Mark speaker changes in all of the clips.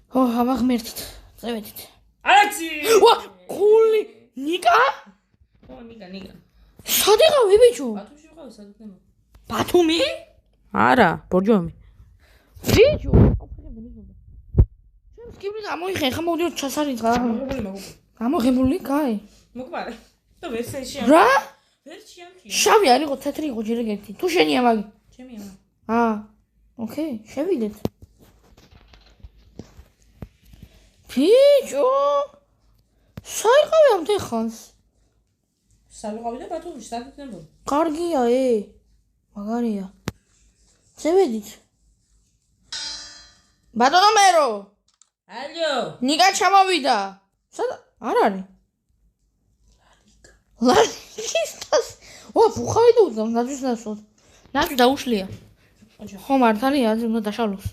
Speaker 1: ო, ამაღმერთით. წევედით.
Speaker 2: არაცი!
Speaker 1: ვა, გული, ნიკა?
Speaker 2: ო, ნიკა.
Speaker 1: სად იყავი, ბიჭო?
Speaker 2: ბათუმში ვიყავი, სად იქნება?
Speaker 1: ბათუმი?
Speaker 2: არა, ბორჯომი.
Speaker 1: ბიჭო, ჩემს კიბლი გამოიხე, ხა მოვიდიოთ ჩასარით რა. გამოღებული, კაი.
Speaker 2: მოგვარე. და ვერ შეშია.
Speaker 1: რა?
Speaker 2: ვერ შეამჩია.
Speaker 1: შავი არ იყო, თეთრი იყო ჯერ ერთი. თუ შენია მაგი?
Speaker 2: ჩემია.
Speaker 1: ოკეი, შევიდეთ. ბიჭო, საიყავი ამ თეხანს?
Speaker 2: სად ვიყავი და ბათუმში, სად იქნება?
Speaker 1: კარგია, მაგარია. წევედით. ბატონო მერო.
Speaker 2: ალო.
Speaker 1: ნიკა ჩამოვიდა. სად არ არის? ლარისას. ვა, ბუხარი დუძა, ნაძვის ნასვად. ნაძვი დაუშლია. ხო, მართალია, აზრი უნდა დაშალოს.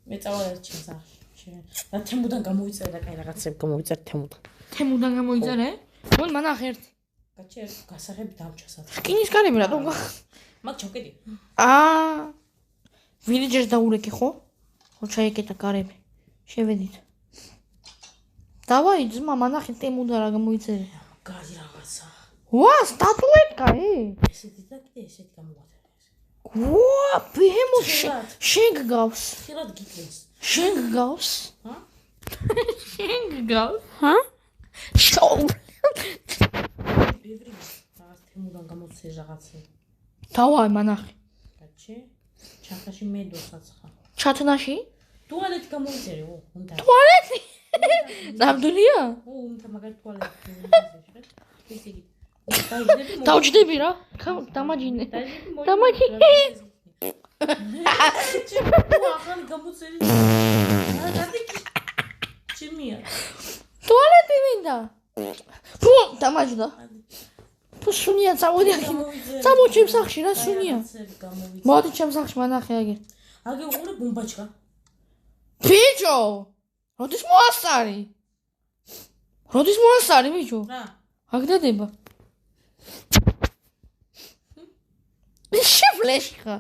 Speaker 2: მე წავალ ჩემს სახლში. და თემუდან გამოვიწერე და კაი რაღაცები გამოვიწერე თემუდან.
Speaker 1: თემუდან გამოიწერე? მონ მანახ ერთი.
Speaker 2: კაჩე გასაღები დავჩასად.
Speaker 1: რკინის კარები რატომ?
Speaker 2: მაგ ჩავკედი.
Speaker 1: ვილიჯერს დაურეკი ხო? ხო ჩაიკეტა კარები. შევედით. დავაი ძმა, მანახი თემუდან რა გამოიწერე.
Speaker 2: გაი რაღაცა.
Speaker 1: ვა, სტატუეტკა,
Speaker 2: ესეთი და კიდე ესეთი გამოვაწერე.
Speaker 1: ვა, ბემო შენ გავს.
Speaker 2: ხილად გიკლეს.
Speaker 1: შენ გავს?
Speaker 2: ჰა?
Speaker 1: შენ გავს? ჰა? შოუ.
Speaker 2: ბევრი რაღაც თემუდან გამოიწერე რაღაცა.
Speaker 1: დავაი მანახი.
Speaker 2: კაჩე ჩახაში მედოსაც ხა.
Speaker 1: ჩათნაში?
Speaker 2: ტუალეტი გამოიწერე, უნდა.
Speaker 1: ტუალეტი? ნამდვილია?
Speaker 2: უნდა მაგარი ტუალეტი. ისე იგი.
Speaker 1: დავჯდები რა. დამაჯინე. დამაჯინე.
Speaker 2: ახალ გამოწერე. ჩემია.
Speaker 1: ტუალეტი მინდა. ფუ, დამაჯდა. ფუ სუნია წამოდი აქ. წამოდი ჩემს სახლში რა სუნია. მოდი ჩემს სახლში მანახე აგე.
Speaker 2: აგე უყურე ბუმბაჩკა.
Speaker 1: ბიჭო! როდის მოასწარი? ბიჭო?
Speaker 2: რა?
Speaker 1: აგდადება. შეფლეში ხა.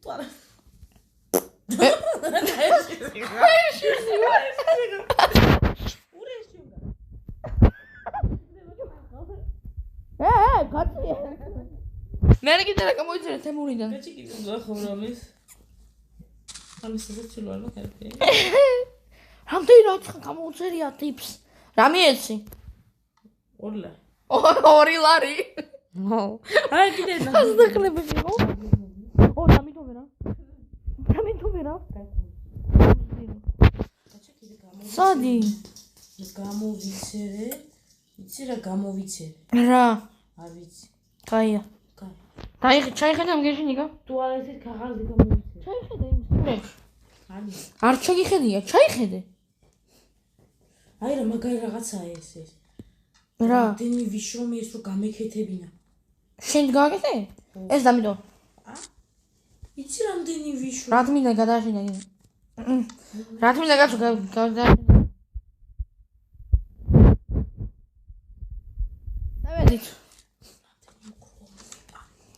Speaker 2: ტუალეტი.
Speaker 1: გაწია. მე კიდე რა გამოიწერე თემურიდან.
Speaker 2: კაჩი კიდე გახავრამის. ამის ზეცილო არ მოკერდი.
Speaker 1: რამდენი რა გამოუწერია ტიპს. რა მიეცი?
Speaker 2: ორლა.
Speaker 1: 2 ლარი.
Speaker 2: აი კიდე
Speaker 1: დასახლებები ხო? დამიტოვე რა. სადი?
Speaker 2: გამოვიცერე. იცი რა გამოვიცერე.
Speaker 1: რა?
Speaker 2: არ ვიცი.
Speaker 1: კაია. ჩაიხედე ამ გეში ნიკა.
Speaker 2: ტუალეტის ქაღალდი გამოვიცერე.
Speaker 1: ჩაიხედე იმ სკრებში.
Speaker 2: არის.
Speaker 1: არ ჩაგიხედია, ჩაიხედე.
Speaker 2: აი რა მაგარი რაღაცაა ეს.
Speaker 1: რა?
Speaker 2: დენი ვიშრომი ეს რო გამეკეთებინა.
Speaker 1: შენ გააკეთე? ეს დამიტოვე.
Speaker 2: იცი რამდენი ვიშრომი.
Speaker 1: რა მინდა გადაშინე. რა მინდა გადაშინე. დავედით.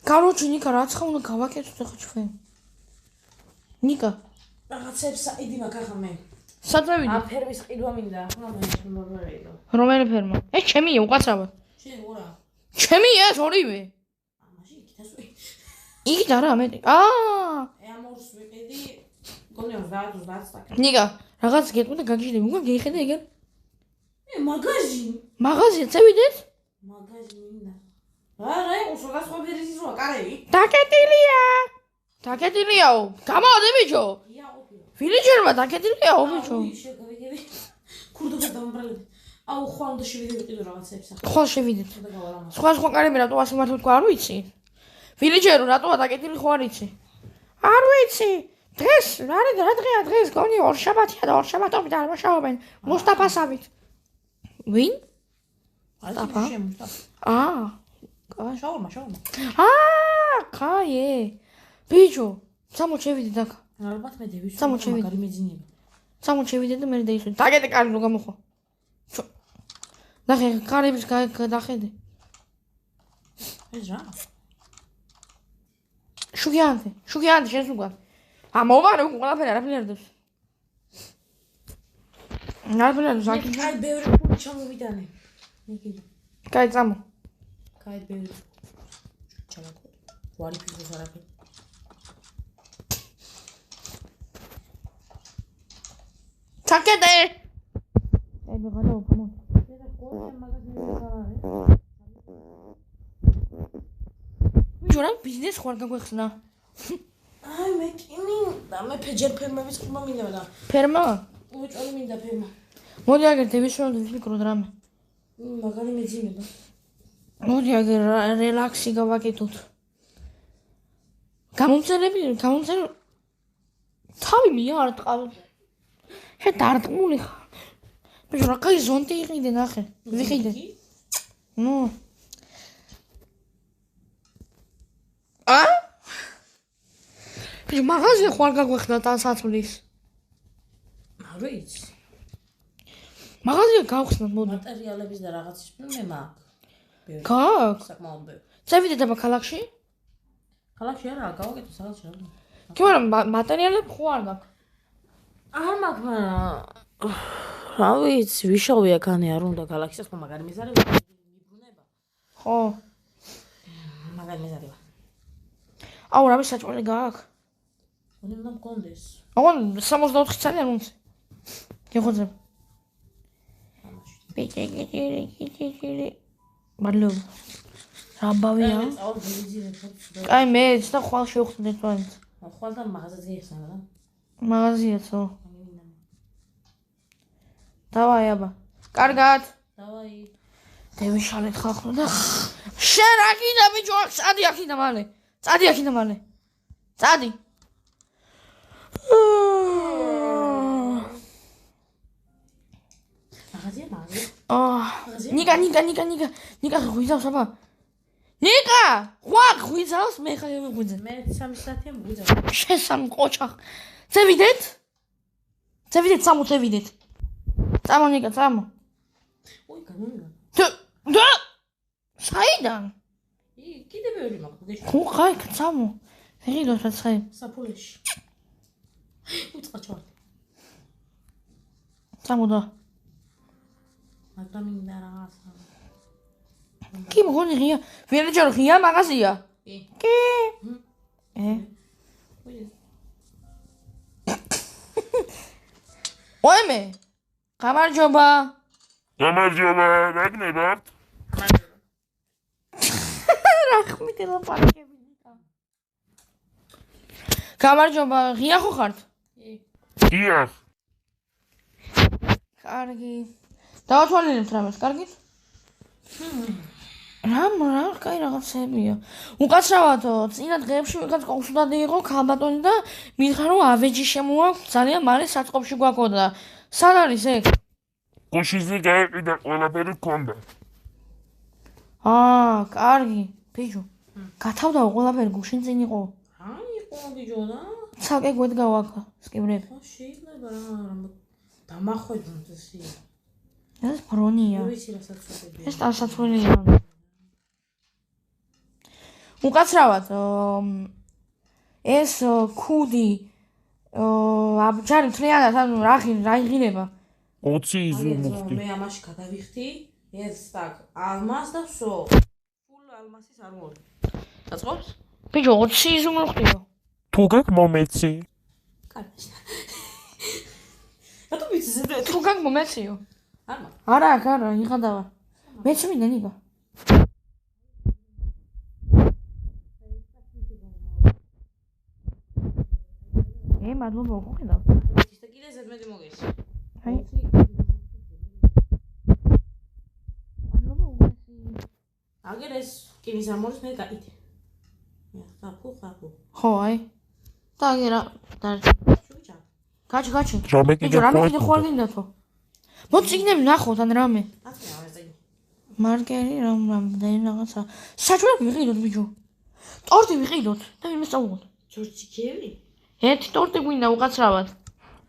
Speaker 1: კაროჩი ნიკა რაც ხა უნდა გავაკეთოთ ახლა ჩვენ. ნიკა
Speaker 2: რაღაცებს საიდი მაგახა მე.
Speaker 1: სად წავიდი?
Speaker 2: აფერვის ყიდვა მინდა. ახლა მე შემოვეიდო.
Speaker 1: რომელი ფერმა? ეს ჩემია უკაცრავად.
Speaker 2: შენ ორა.
Speaker 1: ჩემია ეს ორივე.
Speaker 2: მაშინ იქითასვი.
Speaker 1: იქით არა მეტი.
Speaker 2: ამორს ვიყიდი. გონია 30 სტაკი.
Speaker 1: ნიკა, რაღაც გეტყვი და გაგიჟდები. უკვე გიხედე ეგერ? მაღაზია წევიდეთ?
Speaker 2: მაღაზია მინდა. არა, იყო სხვადასხვა ფერის როა, კარები.
Speaker 1: დაკეტილიაო. გამოვადე ბიჭო. ვილიჯერმა დაკეტილიაო ბიჭო.
Speaker 2: შეგავიდები. ქურდობა დამბრალები. აუ, ხვალ უნდა შევიდე ვიყიდო რაღაცებს ახლა.
Speaker 1: ხვალ შევიდეთ. სხვა კარები რატო ასე მართლა თქვა არ ვიცი. ვილიჯერო რატოა დაკეტილი ხო არ იცი? არ ვიცი. დღეს რა დღეა დღეს გონი ორშაბათია და ორშაბათობით არ მუშაობენ. მუსტაფასავით. ვინ?
Speaker 2: მუსტაფა. შაურმა.
Speaker 1: კაი. ბიჭო, სამოჩევიდე აქ.
Speaker 2: ალბათ მე დევი.
Speaker 1: სამოჩევიდე
Speaker 2: მეძინება.
Speaker 1: სამოჩევიდე და მე დაისვი. დაგეტე კარი რო გამოხო. ნახე, კარების გადახედე.
Speaker 2: ეს რა?
Speaker 1: შუგიანთე შენს უკან. მოვარე უკვე ყველაფერი არაფერი არ დევს. ნარბენად ზაკი.
Speaker 2: აი ბევრი ფული ჩამოვიდანე. მიგინო.
Speaker 1: კაი წამო.
Speaker 2: კაი ბევრი. ჩამოვიდე. ვარი ფიქრობს არაფერი.
Speaker 1: ჩაკეტე. აი მეგონა უფმო.
Speaker 2: და ყოლა მაგაზინზე გავარე.
Speaker 1: ვიჯორა ბიზნეს ხوار გაგვეხსნა.
Speaker 2: აი მე კი მინდა მე ფეჯერ ფერმების ყმა მინდა და
Speaker 1: ფერმა?
Speaker 2: უჭოლი მინდა ფერმა.
Speaker 1: მოდი აგერ დევისვენ ვიფიქროთ რამე.
Speaker 2: მაგარი მეძინება.
Speaker 1: მოდი აგერ რელაქსი გავაკეთოთ. გამომწერები თავი მიარტყავ. შე დარტყმული ხარ. ბიჭო რა კაი ზონტი იყიდე ნახე. ვიყიდე. ნუ. ბიჭო მაღაზია ხوار გაგვეხდა დასაცვლის.
Speaker 2: არ ვიცი.
Speaker 1: მაღაზია გავხსნა მოდი.
Speaker 2: მატერიალების და რაღაცის მე მაქვს.
Speaker 1: გაკ?
Speaker 2: საკმაოდ ბევრი.
Speaker 1: წევიდეთ აბა ქალაქში?
Speaker 2: ქალაქში არა, გავაკეთე საერთოდ რა.
Speaker 1: კი მაგრამ მატერიალები ხوار გაქვს.
Speaker 2: არ მაქვს, მაგრამ რა ვიცი, ვიშოვი აქანე არ უნდა ქალაქში, ხო მაგარი მეზარება მიბრუნება.
Speaker 1: ხო.
Speaker 2: მაგარი მეზარება.
Speaker 1: აუ რამე საჭმელი გაქვს?
Speaker 2: უნდა მქონდეს.
Speaker 1: აუ 64 წელიანი უნდა. გიხოძებ. ბიჭი. მადლობა. რამბავია?
Speaker 2: აუ ვიზირებ ხო.
Speaker 1: აი მეც და ხვალ შევხვდეთ თვალით.
Speaker 2: ხვალ და მაღაზიაზე იხსნა რა.
Speaker 1: მაღაზიაცო. დავაი აბა. კარგად.
Speaker 2: დავაი.
Speaker 1: დევიშალეთ ხალხო და შენ რა გინდა ბიჭო აქ წადი აქინა მალე. წადი.
Speaker 2: მაღაზია?
Speaker 1: ნიკა ღვიძავს აბა. ნიკა! ხوار ღვიძავს მე ხარ ღვიძე.
Speaker 2: მე 3 საათია მღვიძავ.
Speaker 1: შენ სამ ყოჩახ. წევიდეთ? წევიდეთ. წამო ნიკა, წამო.
Speaker 2: ოი, გამომიგა.
Speaker 1: და საიდან?
Speaker 2: კიდე ბევრი მაქვს, გეშ.
Speaker 1: ხო, ხაი, წამო. ვიღიდოთ რა ხაი.
Speaker 2: საფულეში. უწყა ჩავარ.
Speaker 1: წამო და.
Speaker 2: მაგრამ მინდა რაღაცა.
Speaker 1: კი მგონი ღია. ვერჯერ ღია მაღაზია. კი. ოემე. გამარჯობა.
Speaker 3: რა გნებავთ?
Speaker 1: რა ხმით ლაპარაკები ნიკა. გამარჯობა, ღია ხო ხართ?
Speaker 3: დიახ.
Speaker 1: კარგი. დავათვალიერებთ რამეს, კარგით? რა, კაი რაღაცებია. უკაცრავად წინა დღეებში ვიღაც კონსულტანტი იყო ქალბატონი და მითხრა რომ ავეჯი შემოაქვს ძალიან მალე საწყობში გვაქონდა. სად არის ეგ?
Speaker 3: გუშინზე გაიყიდა ყველაფერი გქონდა.
Speaker 1: კარგი. ბიჭო, გათავდაო ყველაფერი გუშინ წინ იყო.
Speaker 2: იყო ბიჭო და
Speaker 1: ცალკე გვედგაო აქ სკიბრები.
Speaker 2: ხო შეიძლება რა დამახვედროთ ესე.
Speaker 1: ეს ბრონია.
Speaker 2: ვიცი რასაც ვწოდები.
Speaker 1: ეს დასაცვლელია. უკაცრავად ეს ქუდი აბჯარი თლიანად ანუ რა იღირება?
Speaker 3: 20 იზი მოხდი.
Speaker 2: მე ამაში გადავიხდი ეს სტაკ ალმას და ვსო. ფულ ალმასის არ მოდი. დაწყობს?
Speaker 1: ბიჭო 20 იზი მოხდიო.
Speaker 3: თუ გაკ მომეცი.
Speaker 2: კარგი. რატო ვიცი ზედე?
Speaker 1: თუ გაკ მომეციო?
Speaker 2: არა.
Speaker 1: არა, იღადავა. მეც მინდა ნიკა. მადლობა უყიდავ.
Speaker 2: ის და კიდე ზედმეტი მოგეში.
Speaker 1: აი. მადლობა უგესი.
Speaker 2: აგერ ეს კინის ამორის მე გაიტე. ხაფუ.
Speaker 1: ხო, აი. და აგერა და
Speaker 2: შუჭა.
Speaker 1: გაჩი.
Speaker 3: რამე
Speaker 1: ბიჭო, რამე კიდე ხوار გინდათო? მოდი წიგნები ნახოთ ან რამე. მარკერი რამდენი რაღაცა. საჭმელი ვიყიდოთ ბიჭო. ტორტი ვიყიდოთ და ვინმე სწავლოთ.
Speaker 2: ჯორჯიკევი?
Speaker 1: ერთი ტორტი გვინდა უკაცრავად.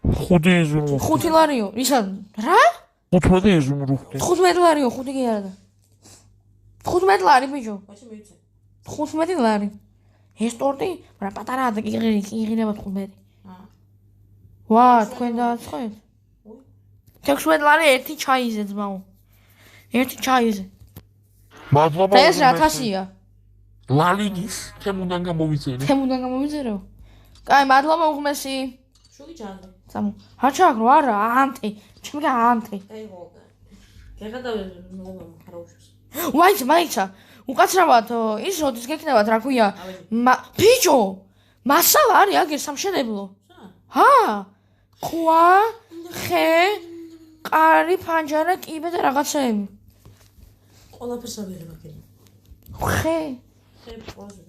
Speaker 3: 5 იზი მოხდი.
Speaker 1: 5 ლარიო. ისა რა?
Speaker 3: 15 იზი მოხდი.
Speaker 1: 15 ლარიო, 5 კი არა და. 15 ლარი ბიჭო.
Speaker 2: ვაში მეიცე.
Speaker 1: 15 ლარი. ეს ტორტი, მაგრამ პატარაა და იღირება 15. ვა, თქვენ დააწყეთ? 16 ლარი ერთი ჩაიზე ძმაო. ერთი ჩაიზე.
Speaker 3: მადლობა.
Speaker 1: და ეს რა 1000-ია?
Speaker 3: ლალიგის თემუნდან გამოვიწერე.
Speaker 1: თემუნდან გამოვიწერეო. კაი, მადლობა უღმესი.
Speaker 2: შუგი ჩაგდე.
Speaker 1: სამო. არ ჩაგრო, არა, ანტი. ჩემი და ანტი.
Speaker 2: აი გოგა. გეღადავე მოგა ხარაუშს.
Speaker 1: ვაიც, მაიცა. უკაცრავად ის როდის გეკნევათ, რა ქვია? ბიჭო, მასალა არის აგერ სამშენებლო. ჰა? ხვა, ხე, ყარი, ფანჯარა, კიბე და რაღაცეები.
Speaker 2: ყველაფერს ავიღებ აქ.
Speaker 1: ხე.
Speaker 2: ხე პროზი.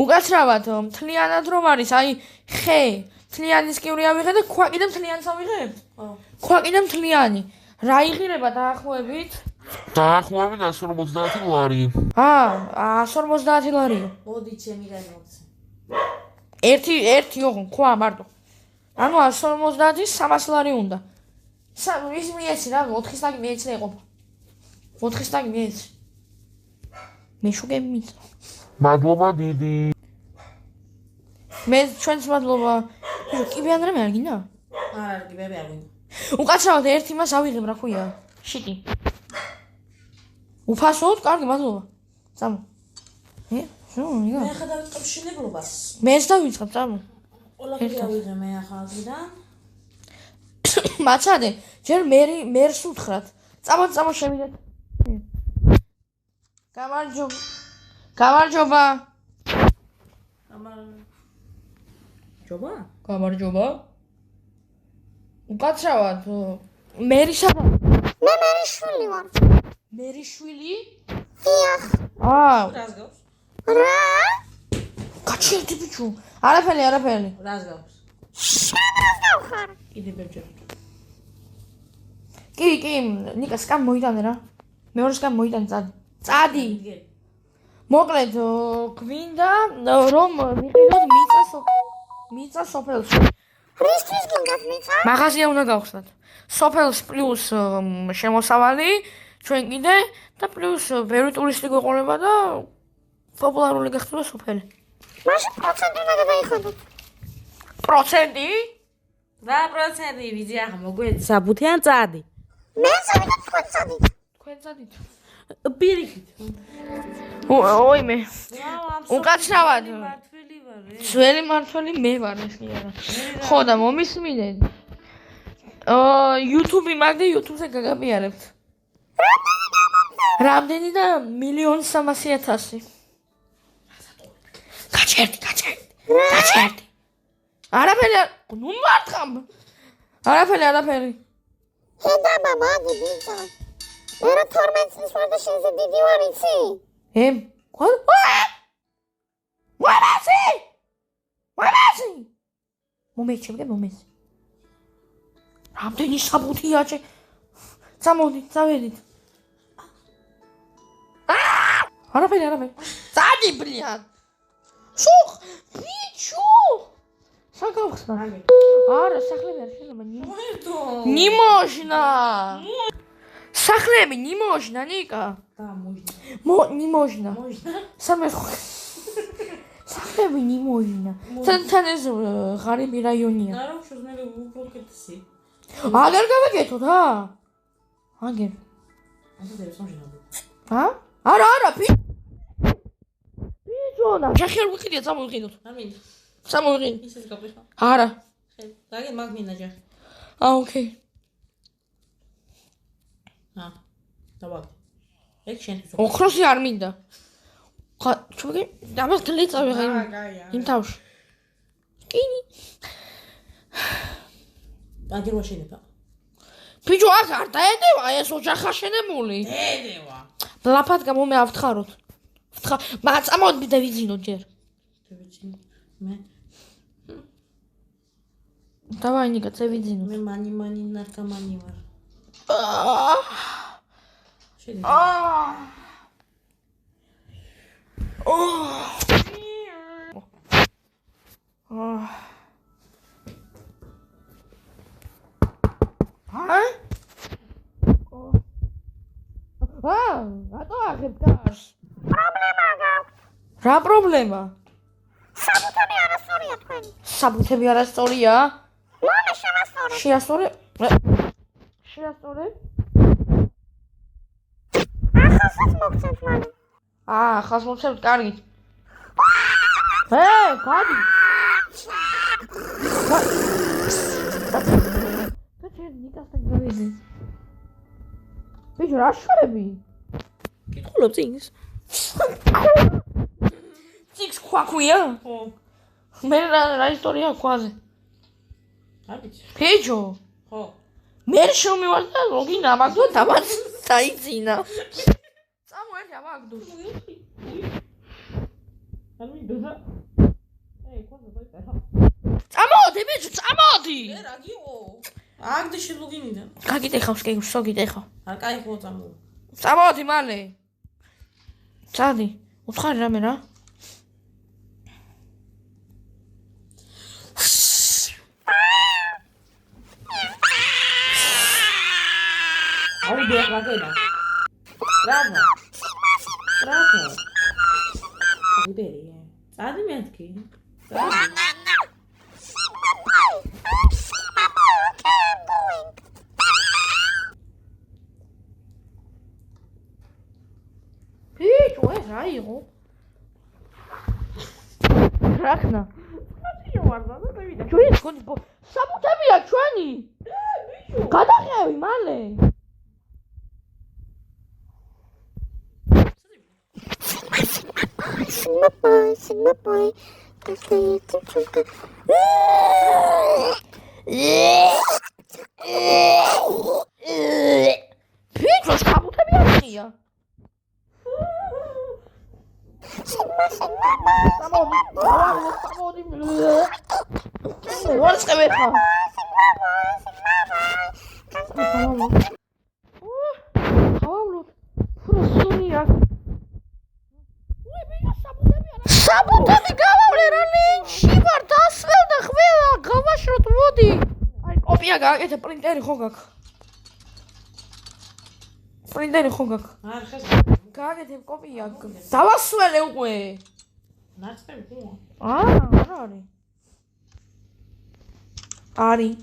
Speaker 1: უკაცრავად მთლიანად რომ არის, აი ხე, მთლიანის კივრი ავიღე და ქვა კიდე მთლიანს ავიღებ?
Speaker 2: ხო.
Speaker 1: ქვა კიდე მთლიანი. რა იღირება დაახლოებით?
Speaker 3: დაახლოებით 150 ლარი.
Speaker 1: 150 ლარიო.
Speaker 2: მოდი ჩემი გადმოცე.
Speaker 1: ერთი ოღონ ქვა მარტო. ანუ 150-ის 300 ლარი უნდა. ის მიეცი რა, 4-ის ტაგი მიეცი და იყოფა. 4-ის ტაგი მიეცი. მე შუგები მიწა.
Speaker 3: მადლობა დიდი.
Speaker 1: მე ჩვენს მადლობა. კიბიან რამე არ გინდა?
Speaker 2: არ გიბები არ გინდა.
Speaker 1: უკაცრავად ერთი მას ავიღებ რა ქვია? შიტი. უფასოდ, კარგი, მადლობა. წამო. შო, იგა.
Speaker 2: მე ახლა დავიწყებ შინებლობას.
Speaker 1: მეც დავიწყებ, წამო.
Speaker 2: ყველაფერი ავიღე მე ახლა აქედან.
Speaker 1: მაცადე, ჯერ მერს უთხრათ. წამო შევიდეთ. გამარჯობა. გამარჯობა.
Speaker 2: ჯობა?
Speaker 1: გამარჯობა. უკაცრავად მერი სადა?
Speaker 4: მე მერიშვილი ვარ.
Speaker 1: მერიშვილი?
Speaker 4: დიახ.
Speaker 2: რას გავს?
Speaker 4: რა?
Speaker 1: გაჩერდი ბიჭო. არაფერი.
Speaker 2: რას გავს?
Speaker 4: შენას გავხარ.
Speaker 2: კიდე ბერჯერ.
Speaker 1: კი, ნიკა სკამ მოიტანე რა. მეორე სკამ მოიტანე წადი. მოკლედ გვინდა რომ ვიყიდოთ მიწა სოფელში.
Speaker 4: რისთვის გინდათ მიწა?
Speaker 1: მაღაზია უნდა გავხსნათ. სოფელს პლუს შემოსავალი ჩვენ კიდე და პლუს ბევრი ტურისტი გვეყოლება და პოპულარული გახდება სოფელი.
Speaker 4: მაშინ პროცენტი უნდა დაიხადოთ.
Speaker 1: პროცენტი?
Speaker 2: რა პროცენტი ვიზი ახლა მოგვეც საბუთი ან წადი?
Speaker 4: მე ზავიდეთ თქვენ წადით.
Speaker 1: თქვენ წადით.
Speaker 2: პირიქით.
Speaker 1: ოიმე. უკაცრავად.
Speaker 2: მართველი ვარ.
Speaker 1: ძველი მართველი მე ვარ ეს არა. ხო და მომისმინეთ. YouTube-ი მაგ და YouTube-ზე გაგაბიარებთ. რამდენი და 1,300,000. გაჩერდი. არაფერი. ნუ მართხამ. არაფერი.
Speaker 4: ჰედაბა მაგი ბიჭო. მე რა 12 წლის ვარ და შენზე დიდი ვარ იცი?
Speaker 1: ვამასი! მომეჩემდე. რამდენი საბუთია ჭე. წამოდით, წავედით. არაფერი. წადი ბლიან. შუხ, ბიჭო. საგავხსნა. არა, სახლები არ შეიძლება ნიმოჟნა. სახლები ნიმოჟნა, ნიკა.
Speaker 2: და მოჟნა.
Speaker 1: ნიმოჟნა. სამეს სახლები ნიმოჟნა. თან ეს ღარიბი რაიონია.
Speaker 2: არა, შუზნელი უპროკეთსი.
Speaker 1: აგერ გავაკეთოთ, აგერ. არა, ბიჭონა. ჯახერ ვიყიდია, წამოვიყიდოთ.
Speaker 2: ამინდა.
Speaker 1: წამოვიყიდ.
Speaker 2: ისეს გაფიხა.
Speaker 1: არა.
Speaker 2: დაგე მაგ მინდა ჯახი.
Speaker 1: ოკეი.
Speaker 2: დავაგ. ეგ შენთვის.
Speaker 1: ოქროსი არ მინდა. ხა, ჩუგი, დამას გლეწავი ღა იმ თავში. კინი.
Speaker 2: აგერ ვაშენება.
Speaker 1: ბიჭო, აქ არ დაედევა ეს ოჯახა შენებული.
Speaker 2: დედევა.
Speaker 1: ბლაფად გამომე ავთხაროთ. მაგ წამოდი და ვიძინოთ ჯერ.
Speaker 2: მე
Speaker 1: დავაი ნიკა წევიძინოთ.
Speaker 2: მე მანი ნარკომანი ვარ. შედი.
Speaker 1: რატო აღებ კარს? რა პრობლემა?
Speaker 4: საბუთები არასწორია თქვენი.
Speaker 1: საბუთები არასწორია?
Speaker 4: მამე
Speaker 1: შეასწორე. შეასწორე.
Speaker 4: ახალსაც მოგცემთ მან.
Speaker 1: ხას მოცემთ, კარგით. გადი. კაცი ნიკასთან გავიდე. ბიჭო, რა შორები?
Speaker 2: კითხულობ წიგნს.
Speaker 1: წიგს ქვაქვია?
Speaker 2: ხო.
Speaker 1: მე რა ისტორია ქვაზე?
Speaker 2: არიცი.
Speaker 1: ბიჭო,
Speaker 2: ხო.
Speaker 1: მე შევმივარ და ლოგინ ამაგდო დამაც დაიძინა. წამოერთ ამაგდოს.
Speaker 2: არ მინდოდა. ყოლა დაიწერა.
Speaker 1: წამოდი ბიჭო, წამოდი.
Speaker 2: რა გიყო? აგდე შელოგინიდან.
Speaker 1: გაგიტეხავს კი, შო გიტეხავ.
Speaker 2: არ кайხო წამო.
Speaker 1: წამოდი მალე. წადი, უთხარი რამე რა?
Speaker 2: აუდე რაგენა. ბრavo. ბრavo. იბერია. წადი მეთქი. წადი.
Speaker 1: ბიჭო, ეს რა იყო? რახნა. რა ვარ და დავიდა. ჩვენი გონი საბუთებია ჩვენი. ბიჭო. გადაღევი მალე.
Speaker 4: Sigma boy.
Speaker 1: ბიჭო, საბუთები არია. Самоди. Вон скавета. Хавлут. Фросуния. საბუთები გავავლე რა ლინჩი ვარ დასვევ და ყველა გავაშროთ მოდი. აი კოპია გააკეთე პრინტერი ხო გაქვს? პრინტერი ხო გაქვს?
Speaker 2: არ ხეს.
Speaker 1: გააკეთე კოპია. დავასვენე უკვე.
Speaker 2: ნაცები ხო?
Speaker 1: არ არის. არის.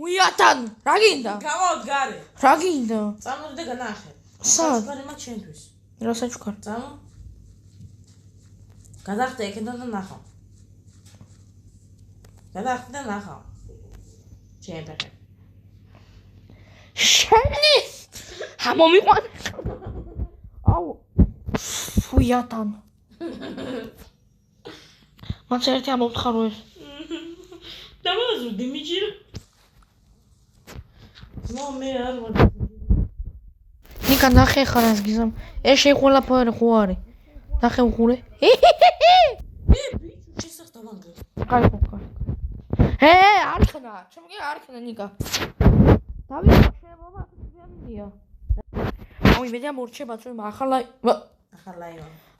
Speaker 1: უიათან, რა გინდა?
Speaker 2: გავადგარე.
Speaker 1: რა გინდა?
Speaker 2: წამოდი და განახე.
Speaker 1: სად?
Speaker 2: საჩქარი მაქვს შენთვის.
Speaker 1: რა საჩქარი?
Speaker 2: წამო. გადახტე ეკეთა და ნახავ. გადახტე და ნახავ. ჩემპერე.
Speaker 1: შენი? მომიყვან. აუ. უიათან. მას ერთი ამოვთხარო ეს.
Speaker 2: დავაზრდი მიჯირ. მე არ ვარ.
Speaker 1: ნიკა ნახე ხარ ეს გიზამ. ეს შეყოლაფერი ხო არის? ნახე უხურე.
Speaker 2: ბიჭო, შესახდა მანგრე.
Speaker 1: კაი ხო, კაი. არ ხნა, ჩემი არ ხნა ნიკა. დავით შემოვა ძიამია. ой, მე დამორჩება ჩვენ ახალაი.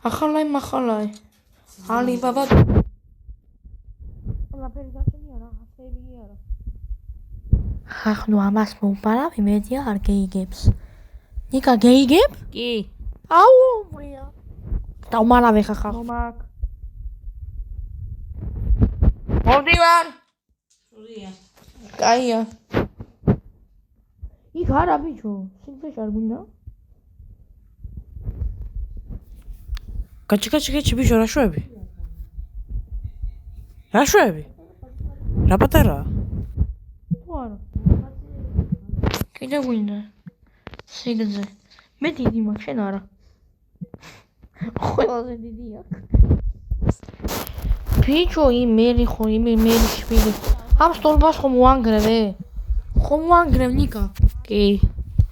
Speaker 1: ახალაი. ალი ბაბა. ლაფერი გასენია რა, ხელი არა. ხახნუ ამას მომპარავი მედია არ გეიგებს. ნიკა გეიგებ?
Speaker 2: კი.
Speaker 1: აუ, ბრია. დავმალავე ხახა. მომაკ. მოდივარ.
Speaker 2: სურია.
Speaker 1: კაია. იქ არა ბიჭო, სინთეს არ გვინდა?
Speaker 2: გაჩი ბიჭო, რა შვები? რა შვები? რა პატარაა?
Speaker 1: არა. კიდე გვინდა. სიგრძე. მე დიდი მაქვს, შენ არა. ყველაზე დიდი აქვს. ბიჭო, იმერი ხო, იმერი შვილი. ამ სტოლბას ხომ ვანგრევე? ხომ ვანგრევ ნიკა?
Speaker 2: კი.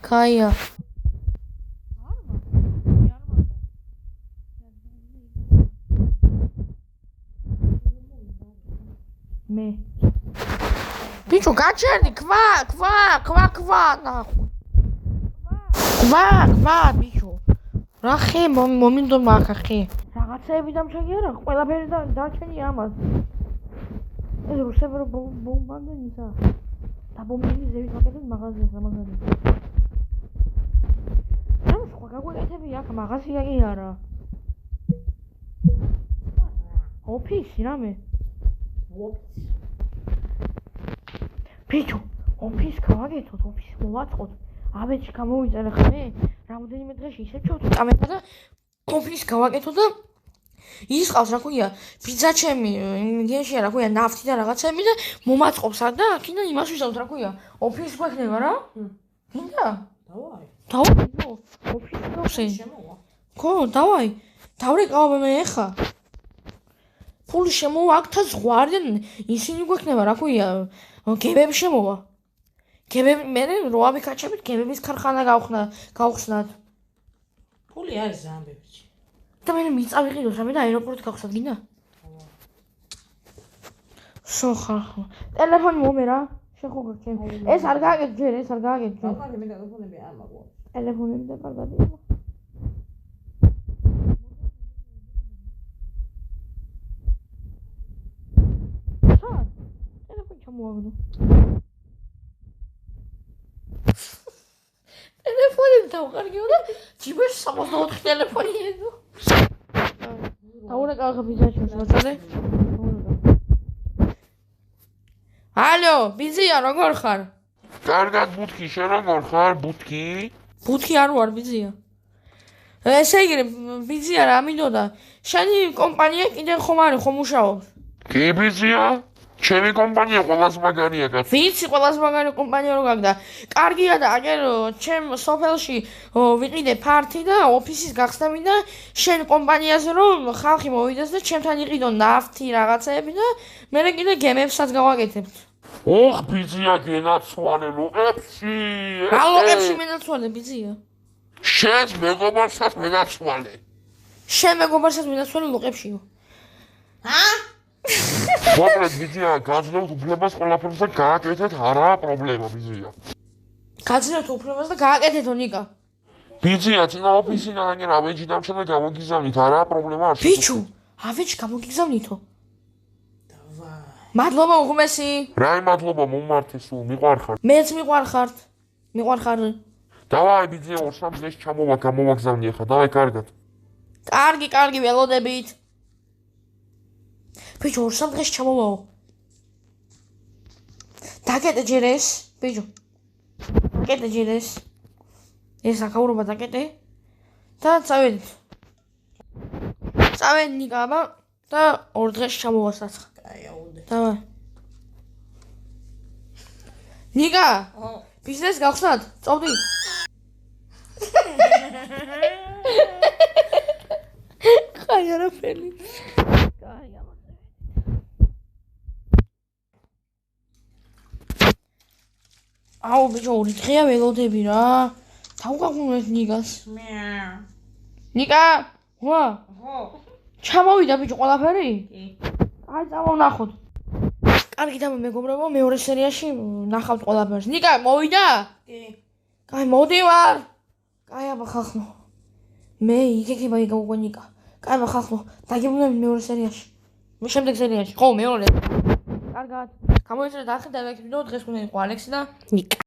Speaker 1: კაია. მე. ბიჭო, გაჩერდი, ქვა, ნახო. ქვა, ბიჭო. რა ხე მომინდომა ახლა ხე. რაღაცეები დამჩაგე არა, ყველაფერი დაჩენი ამას. ეს რუსები ბომბანდნენ ისა. და ბომბის ზევით ვაკეთებ მაღაზიას, ამაგარი. რა სხვა გაგვეკეთები აქ მაღაზია კი არა. ოფისი რამე? ბიჭო, ოფის გავაკეთოთ, ოფისი მოვაწყოთ. აბეჭი გამოვიწერე ხმე, რამოდენიმე დღეში ისე ჩავთვალე კამერა და ოფისი გავაკეთოთ და ის ყავს რა ქვია, პიცა ჩემი, იმგენში რა ქვია, ნავთი და რაღაცები და მომაწყობს აქ და აქიდან იმას ვისაუბროთ რა ქვია, ოფისი გვექნება რა? გინდა? დავაი, ოფისი გავხსენ. ხო, დავაი. დავრეკავ მე ხა. ფული შემოვა აქთა ზღვარი და ისინი გვექნება რა ქვია, გებები შემოვა. გებები მე როამი კაჩებით გებების ქარხანა გავხსნათ.
Speaker 2: ფული არის ძალიან ბევრი.
Speaker 1: და მე მიწა ვიყიდოთ რამე და აეროპორტი გავხსნათ გინდა? სოხა. ტელეფონი მომერა. შეხო გქენ. ეს არ გააკეთე ჯერ, ეს არ გააკეთე ჯერ.
Speaker 2: მაგარი მე ტელეფონები არ მაქვს.
Speaker 1: ტელეფონები და კარგადია. ტელეფონი ჩამოაგდო. ტელეფონი დავყარგეო და ჯიბეში 64 ტელეფონი ეძო. დაურეკავ ბიზნესში მოწოდე. ალო, ბიზია როგორ ხარ?
Speaker 3: კარგად ბუთქი, შენ როგორ ხარ, ბუთქი?
Speaker 1: ბუთქი არ ვარ ბიზია. ესე იგი, ბიზია რა მინდოდა? შენი კომპანია კიდე ხომ არის, ხომ მუშაობს?
Speaker 3: კი ბიზია? ჩემი კომპანია ყველას მაგარია კაცო.
Speaker 1: ვიცი, ყველას მაგარი კომპანია რო გაგდა. კარგია და აგერ ჩემ სოფელში ვიყიდე ფართი და ოფისის გახსნები და შენ კომპანიაზე რომ ხალხი მოვიდეს და ჩემთან იყიდონ ნავთი რაღაცეები და მე კიდე გემებსაც გავაკეთებთ.
Speaker 3: ოხ ბიზია გენაცვალე ლოყებში.
Speaker 1: რა ლოყებში მენაცვალე ბიზია?
Speaker 3: შენს მეგობარსაც მენაცვალე.
Speaker 1: შენ მეგობარსაც მენაცვალე ლოყებშიო.
Speaker 3: მოკლედ ბიზია, გაძლევთ უფლებას ყველაფერს და გააკეთეთ, არაა პრობლემა ბიზია.
Speaker 1: გაძლევთ უფლებას და გააკეთეთო ნიკა.
Speaker 3: ბიზია, წინა ოფისიდან ავეჯი დამჭა და გამოგიზავნით, არაა პრობლემა არ
Speaker 1: ბიჭო, ავეჯი გამოგიგზავნითო. მადლობა უღმესი.
Speaker 3: რაი მადლობა მომმართე სულ, მიყვარხარ.
Speaker 1: მეც მიყვარხართ. მიყვარხარ.
Speaker 3: დავაი ბიზია, 2-3 დღეში გამოვაგზავნი ახლა, დავაი კარგად.
Speaker 1: კარგი, ველოდებით. ბიჭო, 2-3 დღეში ჩამოვაო. დაკეტე ჯერ ეს, ბიჭო. დაკეტე ჯერ ეს. ეს აკაურობა დაკეტე. და წავედით. წავედი ნიკაბა და 2 დღეში ჩამოვა საცხა.
Speaker 2: აი, აუდე.
Speaker 1: დავაი. ნიკა, ბიზნეს გავხსნათ? წავდი. ხაი არაფერი. კაი ამაზე. აუ ბიჭო, 2 დღეა ველოდები რა. დავგაგუნეთ ნიკას. ნიკა, ვა.
Speaker 2: ხო.
Speaker 1: ჩამოვიდა ბიჭო ყველაფერი?
Speaker 2: კი.
Speaker 1: აი წამოვნახოთ. კარგი და მეგობრებო, მეორე სერიაში ნახავთ ყველაფერს. ნიკა, მოვიდა?
Speaker 2: კი.
Speaker 1: კაი, მოდივარ. კაი, აბა ხახნო. მე იგეგება იგავ ნიკა. კაი, აბა ხახნო. დაგიბრუნდებით მეორე სერიაში. მე შემდეგ სერიაში. ხო, მეორე. კარგად. გამოიწერეთ ახლა და ვექნებო დღეს უნდა იყო ალექსი და ნიკა.